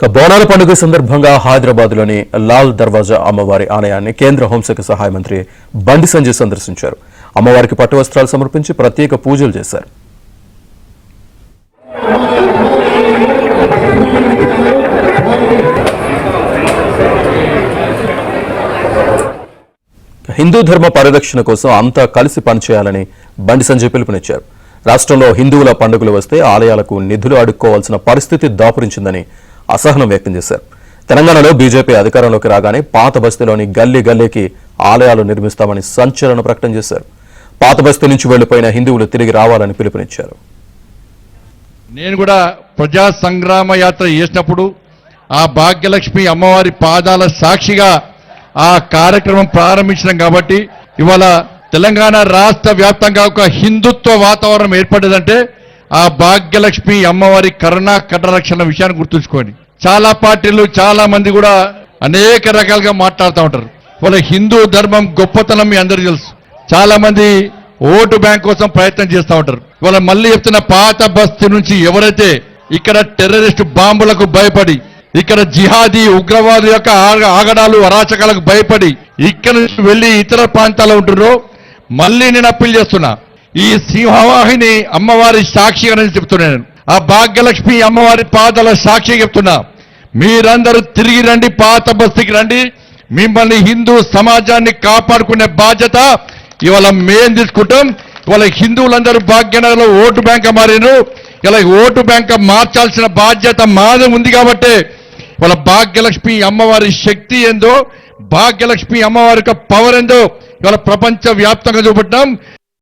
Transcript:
బోనాల పండుగ సందర్భంగా హైదరాబాద్లోని లాల్ దర్వాజా అమ్మవారి ఆలయాన్ని కేంద్ర హోంశాఖ సహాయ మంత్రి బండి సంజయ్ సందర్శించారు. అమ్మవారికి పట్టు వస్త్రాలు సమర్పించి ప్రత్యేక పూజలు చేశారు. హిందూ ధర్మ పరిరక్షణ కోసం అంతా కలిసి పనిచేయాలని బండి సంజయ్ పిలుపునిచ్చారు. రాష్ట్రంలో హిందువుల పండుగలు వస్తే ఆలయాలకు నిధులు అడుక్కోవాల్సిన పరిస్థితి దాపురించిందని అసహనం వ్యక్తం చేశారు. తెలంగాణలో బీజేపీ అధికారంలోకి రాగానే పాత బస్తీలోని గల్లీ గల్లీకి ఆలయాలు నిర్మిస్తామని సంచలన ప్రకటన చేశారు. పాత బస్తీ నుంచి వెళ్లిపోయిన హిందువులు తిరిగి రావాలని పిలుపునిచ్చారు. నేను కూడా ప్రజా సంగ్రామ యాత్ర చేసినప్పుడు ఆ భాగ్యలక్ష్మి అమ్మవారి పాదాల సాక్షిగా ఆ కార్యక్రమం ప్రారంభించడం కాబట్టి ఇవాళ తెలంగాణ రాష్ట్ర వ్యాప్తంగా ఒక హిందుత్వ వాతావరణం ఏర్పడ్డదంటే ఆ భాగ్యలక్ష్మి అమ్మవారి కరుణా కటరక్షణ విషయాన్ని గుర్తుంచుకోండి. చాలా పార్టీలు చాలా మంది కూడా అనేక రకాలుగా మాట్లాడుతూ ఉంటారు. వాళ్ళ హిందూ ధర్మం గొప్పతనం మీ అందరికీ తెలుసు. చాలా మంది ఓటు బ్యాంక్ కోసం ప్రయత్నం చేస్తూ ఉంటారు. ఇవాళ మళ్ళీ చెప్తున్న పాత బస్తీ నుంచి ఎవరైతే ఇక్కడ టెర్రరిస్టు బాంబులకు భయపడి, ఇక్కడ జిహాదీ ఉగ్రవాదు యొక్క ఆగడాలు అరాచకాలకు భయపడి ఇక్కడ నుంచి వెళ్లి ఇతర ప్రాంతాల్లో ఉంటున్నారో మళ్ళీ నేను అప్పీల్ చేస్తున్నా. ఈ సింహవాహిని అమ్మవారి సాక్షిగా నేను చెప్తున్నాను. ఆ భాగ్యలక్ష్మి అమ్మవారి పాదాల సాక్షి చెప్తున్నా, మీరందరూ తిరిగి రండి, పాత బస్తీకి రండి. మిమ్మల్ని హిందూ సమాజాన్ని కాపాడుకునే బాధ్యత ఇవాళ మేం తీసుకుంటాం. ఇవాళ హిందువులందరూ భాగ్యనగర్లో ఓటు బ్యాంక్ మారినారు. ఇలా ఓటు బ్యాంక్ మార్చాల్సిన బాధ్యత మాది ఉంది. కాబట్టి ఇవాళ భాగ్యలక్ష్మి అమ్మవారి శక్తి ఏందో, భాగ్యలక్ష్మి అమ్మవారి యొక్క పవర్ ఏందో ఇవాళ ప్రపంచ వ్యాప్తంగా చూపెట్టాం.